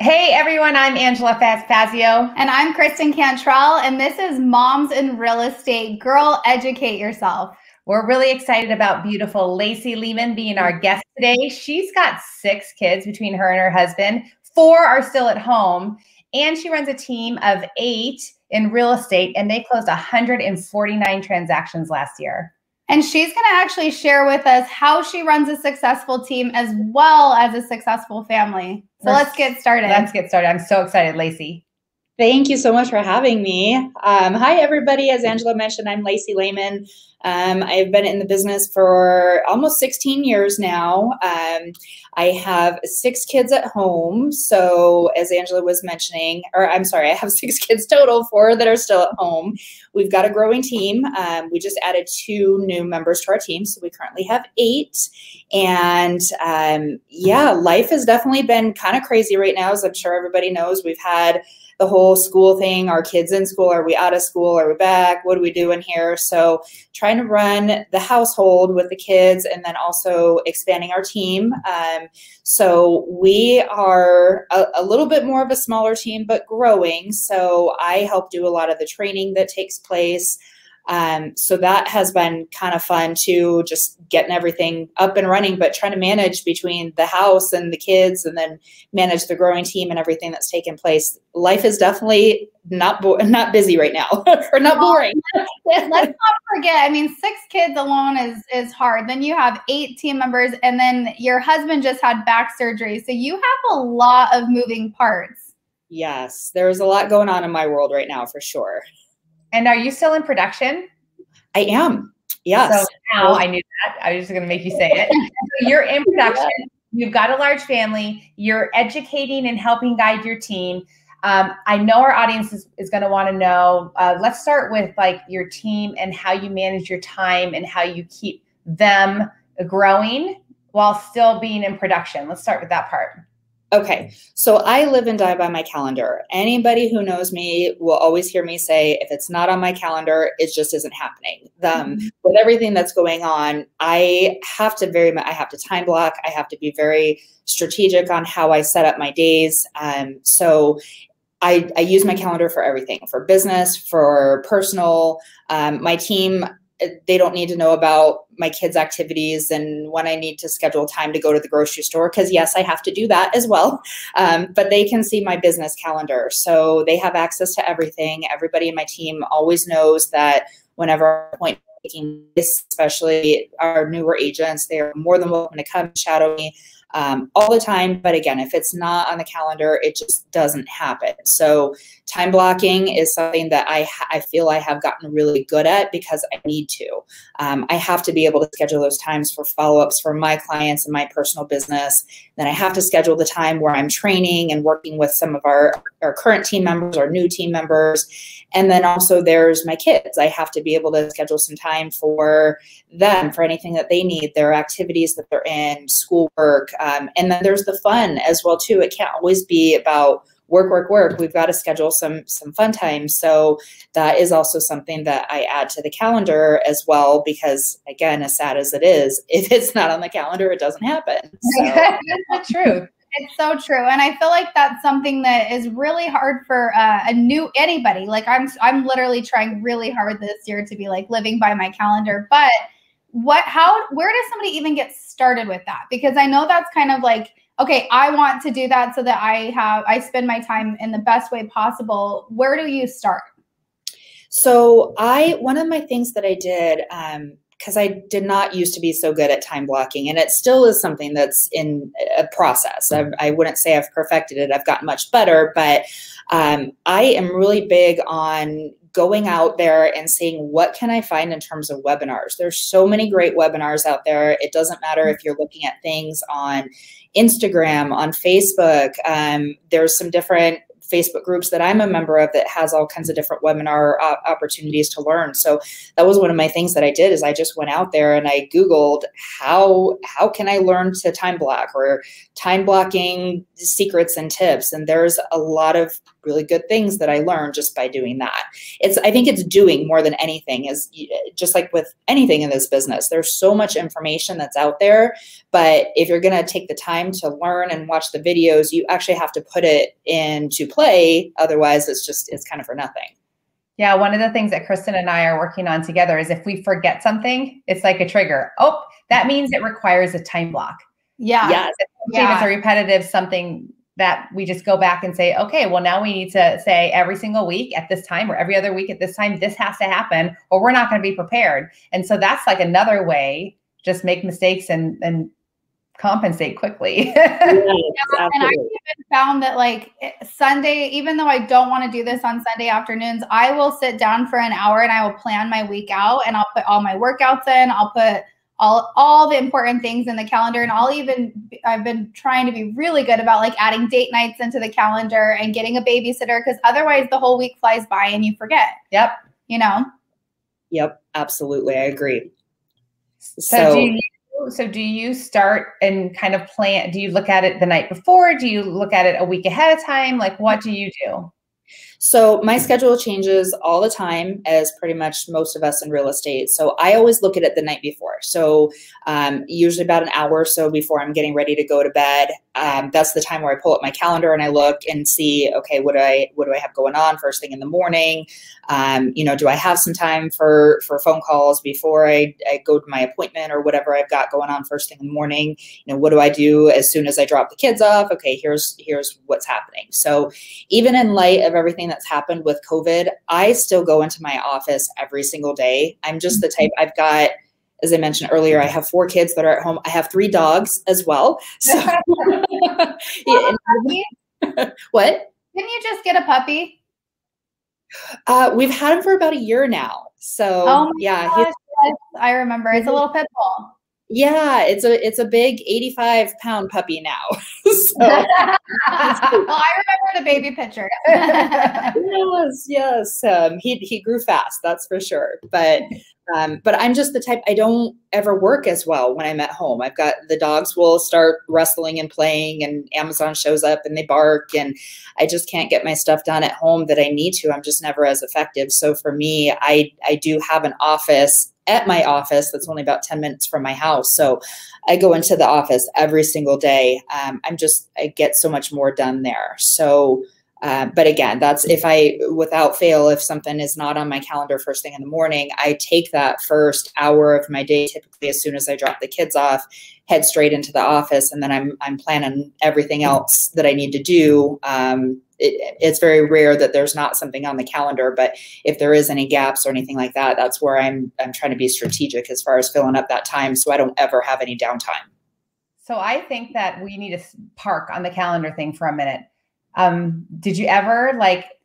Hey everyone, I'm Angela Fazio. And I'm Kristen Cantrell, and this is Moms in Real Estate. Girl, educate yourself. We're really excited about beautiful Lacey Lehman being our guest today. She's got 6 kids between her and her husband. 4 are still at home, and she runs a team of 8 in real estate, and they closed 149 transactions last year. And she's going to actually share with us how she runs a successful team as well as a successful family. So let's get started. Let's get started. I'm so excited, Lacey. Thank you so much for having me. Hi, everybody. As Angela mentioned, I'm Lacey Lehman. I've been in the business for almost 16 years now. I have 6 kids at home. So as Angela was mentioning, or I'm sorry, I have 6 kids total, 4 that are still at home. We've got a growing team. We just added 2 new members to our team. So we currently have 8. And yeah, life has definitely been kind of crazy right now. As I'm sure everybody knows, we've had the whole school thing. Are kids in school? Are we out of school? Are we back? What are we doing here? So trying to run the household with the kids and then also expanding our team. So we are a little bit more of a smaller team, but growing. So I help do a lot of the training that takes place. So that has been kind of fun too, just getting everything up and running, but trying to manage between the house and the kids and then manage the growing team and everything that's taken place. Life is definitely not busy right now or not boring. Let's not forget, I mean, 6 kids alone is hard. Then you have 8 team members and then your husband just had back surgery. So you have a lot of moving parts. Yes, there's a lot going on in my world right now for sure. And are you still in production? I am. Yes. So now I knew that. I was just going to make you say it. So you're in production. You've got a large family. You're educating and helping guide your team. I know our audience is going to want to know. Let's start with like your team and how you manage your time and how you keep them growing while still being in production. Let's start with that part. Okay, so I live and die by my calendar. Anybody who knows me will always hear me say, if it's not on my calendar, it just isn't happening. With everything that's going on, I have to time block. I have to be very strategic on how I set up my days. So I use my calendar for everything, for business, for personal. My team, they don't need to know about my kids' activities and when I need to schedule time to go to the grocery store, because yes, I have to do that as well. But they can see my business calendar. So they have access to everything. Everybody in my team always knows that whenever appointment taking place, especially our newer agents, they are more than welcome to come shadow me all the time. But again, if it's not on the calendar, it just doesn't happen. So time blocking is something that I feel I have gotten really good at because I need to. I have to be able to schedule those times for follow-ups for my clients and my personal business. Then I have to schedule the time where I'm training and working with some of our current team members, our new team members. And then also there's my kids. I have to be able to schedule some time for them, for anything that they need, their activities that they're in, schoolwork. And then there's the fun as well too. It can't always be about work, work, work. We've got to schedule some fun time. So that is also something that I add to the calendar as well, because again, as sad as it is, if it's not on the calendar, it doesn't happen. So. That's true. It's so true. And I feel like that's something that is really hard for anybody. Like I'm literally trying really hard this year to be like living by my calendar. But where does somebody even get started with that? Because I know that's kind of like, okay, I want to do that so that I spend my time in the best way possible. Where do you start? So one of my things that I did, because I did not used to be so good at time blocking, and it still is something that's in a process. I wouldn't say I've perfected it. I've gotten much better, but I am really big on going out there and seeing what can I find in terms of webinars. There's so many great webinars out there. It doesn't matter if you're looking at things on Instagram, on Facebook. There's some different Facebook groups that I'm a member of that has all kinds of different webinar opportunities to learn. So that was one of my things that I did is I just went out there and I Googled how can I learn to time block or time blocking secrets and tips. And there's a lot of really good things that I learned just by doing that. I think it's doing more than anything, is just like with anything in this business. There's so much information that's out there, but if you're going to take the time to learn and watch the videos, you actually have to put it into play. Otherwise it's kind of for nothing. Yeah. One of the things that Kristen and I are working on together is if we forget something, it's like a trigger. Oh, that means it requires a time block. Yeah. Yes. If it's a repetitive something that we just go back and say, okay, well, now we need to say every single week at this time or every other week at this time, this has to happen or we're not going to be prepared. And so that's like another way, just make mistakes and compensate quickly. Yes, and I even found that like Sunday, even though I don't want to do this on Sunday afternoons, I will sit down for an hour and I will plan my week out and I'll put all my workouts in. I'll put all the important things in the calendar. And I've been trying to be really good about like adding date nights into the calendar and getting a babysitter, because otherwise the whole week flies by and you forget. Yep. You know? Yep. Absolutely. I agree. So do you start and kind of plan? Do you look at it the night before? Do you look at it a week ahead of time? Like, what do you do? So my schedule changes all the time, as pretty much most of us in real estate. So I always look at it the night before. So usually about an hour or so before I'm getting ready to go to bed. That's the time where I pull up my calendar and I look and see, okay, what do I have going on first thing in the morning? Do I have some time for phone calls before I go to my appointment or whatever I've got going on first thing in the morning? What do I do as soon as I drop the kids off? Okay, here's what's happening. So even in light of everything that's happened with COVID, I still go into my office every single day. I'm just the type, I've got, as I mentioned earlier, I have 4 kids that are at home. I have 3 dogs as well. So what? Didn't you just get a puppy? We've had him for about a year now. So yeah, gosh, yes, I remember. It's a little pit bull. Yeah, it's a big 85-pound puppy now. So, well, I remember the baby picture. yes. He grew fast, that's for sure. But I'm just the type, I don't ever work as well when I'm at home. I've got the dogs will start wrestling and playing, and Amazon shows up and they bark, and I just can't get my stuff done at home that I need to. I'm just never as effective. So for me, I do have an office at my office that's only about 10 minutes from my house. So I go into the office every single day. I get so much more done there. So, but again, that's without fail, if something is not on my calendar first thing in the morning, I take that first hour of my day, typically as soon as I drop the kids off, head straight into the office. And then I'm planning everything else that I need to do. It's very rare that there's not something on the calendar, but if there is any gaps or anything like that, that's where I'm trying to be strategic as far as filling up that time so I don't ever have any downtime. So I think that we need to park on the calendar thing for a minute. Did you ever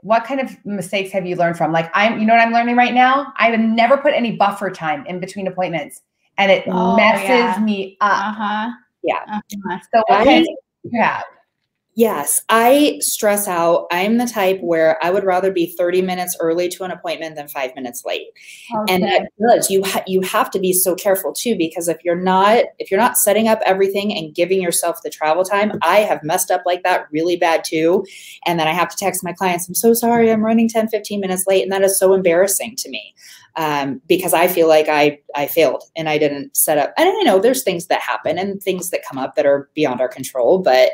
what kind of mistakes have you learned from? Like you know what I'm learning right now? I would never put any buffer time in between appointments, and it messes me up. Yeah. So what kind of do you have? Yes, I stress out. I'm the type where I would rather be 30 minutes early to an appointment than 5 minutes late. Okay. And that does, you have to be so careful too, because if you're not setting up everything and giving yourself the travel time, I have messed up like that really bad too. And then I have to text my clients, I'm so sorry, I'm running 10, 15 minutes late. And that is so embarrassing to me. Because I feel like I failed and I didn't set up. And I know there's things that happen and things that come up that are beyond our control. But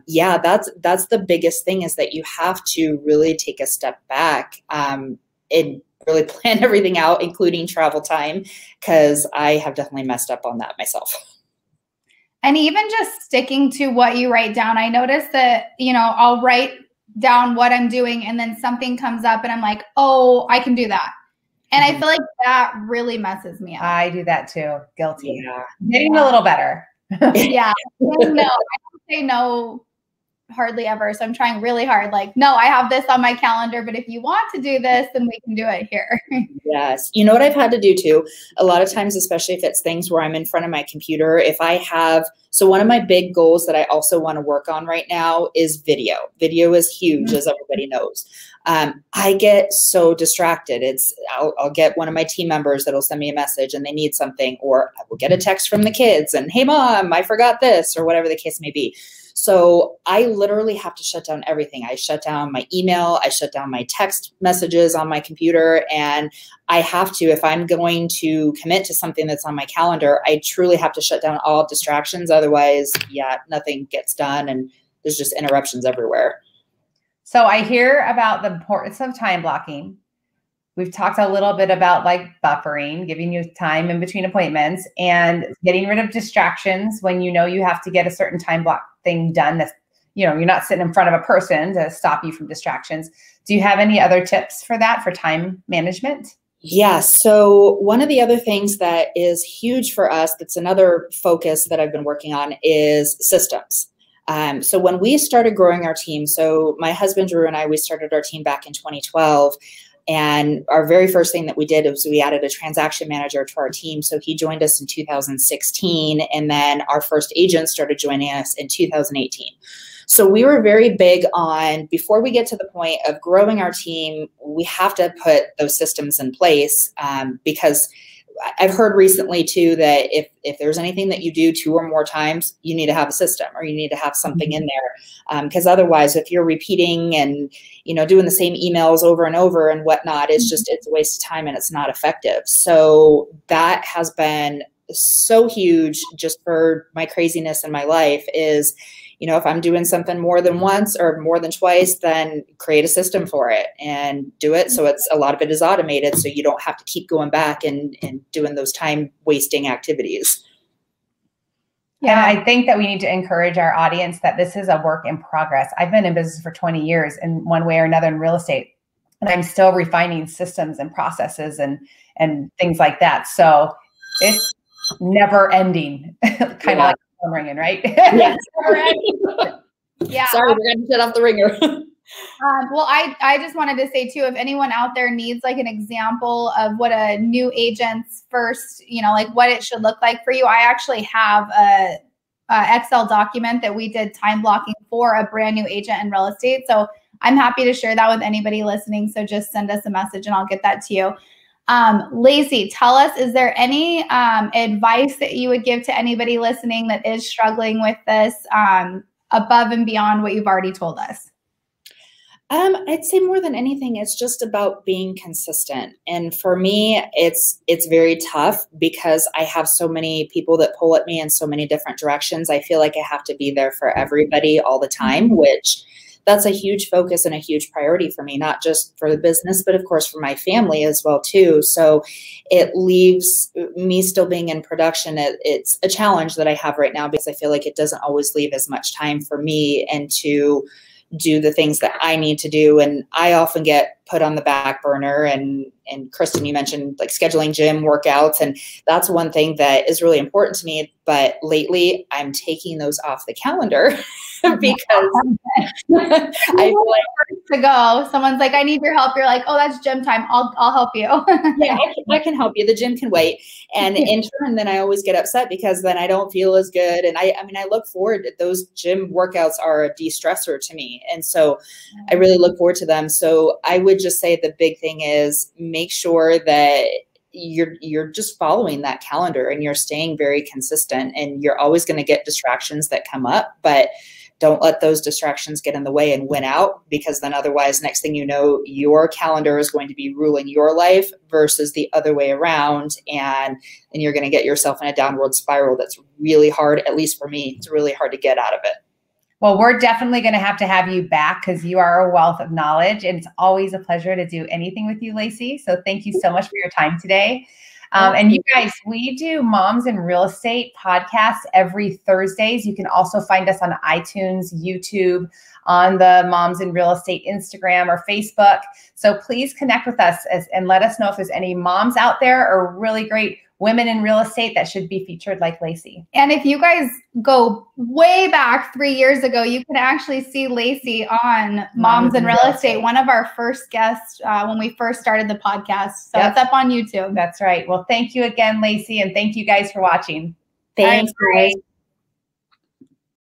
yeah, that's the biggest thing, is that you have to really take a step back and really plan everything out, including travel time, because I have definitely messed up on that myself. And even just sticking to what you write down. I noticed that, I'll write down what I'm doing and then something comes up and I'm like, oh, I can do that. And I feel like that really messes me up. I do that too. Guilty. Yeah. Getting a little better. Yeah. No, I don't say no hardly ever. So I'm trying really hard. Like, no, I have this on my calendar, but if you want to do this, then we can do it here. Yes. You know what I've had to do too? A lot of times, especially if it's things where I'm in front of my computer, so one of my big goals that I also want to work on right now is video. Video is huge, as everybody knows. I get so distracted. I'll get one of my team members that'll send me a message and they need something, or I will get a text from the kids and, hey mom, I forgot this, or whatever the case may be. So I literally have to shut down everything. I shut down my email, I shut down my text messages on my computer, and I have to, if I'm going to commit to something that's on my calendar, I truly have to shut down all distractions. Otherwise, yeah, nothing gets done and there's just interruptions everywhere. So I hear about the importance of time blocking. We've talked a little bit about like buffering, giving you time in between appointments, and getting rid of distractions when you know you have to get a certain time block thing done that's, you know, you're not sitting in front of a person to stop you from distractions. Do you have any other tips for that, for time management? Yeah. So one of the other things that is huge for us, that's another focus that I've been working on, is systems. So when we started growing our team, so my husband, Drew, and I, we started our team back in 2012. And our very first thing that we did was we added a transaction manager to our team. So he joined us in 2016. And then our first agent started joining us in 2018. So we were very big on, before we get to the point of growing our team, we have to put those systems in place, because I've heard recently too that if there's anything that you do 2 or more times, you need to have a system, or you need to have something in there. Because otherwise, if you're repeating and, you know, doing the same emails over and over and whatnot, it's a waste of time and it's not effective. So that has been so huge just for my craziness in my life is, you know, if I'm doing something more than once or more than twice, then create a system for it and do it. So it's, a lot of it is automated. So you don't have to keep going back and doing those time wasting activities. Yeah, I think that we need to encourage our audience that this is a work in progress. I've been in business for 20 years in one way or another in real estate, and I'm still refining systems and processes and things like that. So it's never ending, kind of like phone ringing, right? Yes. Yeah. Sorry, we're going to shut off the ringer. Well, I just wanted to say too, if anyone out there needs like an example of what a new agent's first, you know, like what it should look like for you, I actually have a Excel document that we did time blocking for a brand new agent in real estate. So I'm happy to share that with anybody listening. So just send us a message and I'll get that to you. Lacey, tell us, is there any advice that you would give to anybody listening that is struggling with this above and beyond what you've already told us? I'd say more than anything, it's just about being consistent. And for me, it's very tough because I have so many people that pull at me in so many different directions. I feel like I have to be there for everybody all the time, which that's a huge focus and a huge priority for me, not just for the business, but of course for my family as well too. So it leaves me still being in production. It's a challenge that I have right now because I feel like it doesn't always leave as much time for me and to do the things that I need to do. And I often get put on the back burner. And Kristen, you mentioned like scheduling gym workouts. And that's one thing that is really important to me. But lately I'm taking those off the calendar because I feel like to go, someone's like, I need your help. You're like, oh, that's gym time. I'll help you. Yeah, I can help you. The gym can wait. And in turn, then I always get upset because then I don't feel as good. And I mean, I look forward to those gym workouts are a de-stressor to me. And so I really look forward to them. So I would just say the big thing is make sure that you're just following that calendar and you're staying very consistent, and you're always going to get distractions that come up, but don't let those distractions get in the way and win out, because then otherwise, next thing you know, your calendar is going to be ruling your life versus the other way around. And you're going to get yourself in a downward spiral that's really hard. At least for me, it's really hard to get out of it. Well, we're definitely going to have you back because you are a wealth of knowledge, and it's always a pleasure to do anything with you, Lacey. So thank you so much for your time today. And you guys, we do Moms in Real Estate podcasts every Thursdays. You can also find us on iTunes, YouTube, on the Moms in Real Estate Instagram or Facebook. So please connect with us and let us know if there's any moms out there or really great women in real estate that should be featured like Lacey. And if you guys go way back 3 years ago, you can actually see Lacey on Moms in Real Estate, one of our first guests when we first started the podcast. So it's up on YouTube. That's right. Well, thank you again, Lacey, and thank you guys for watching. Thanks, guys.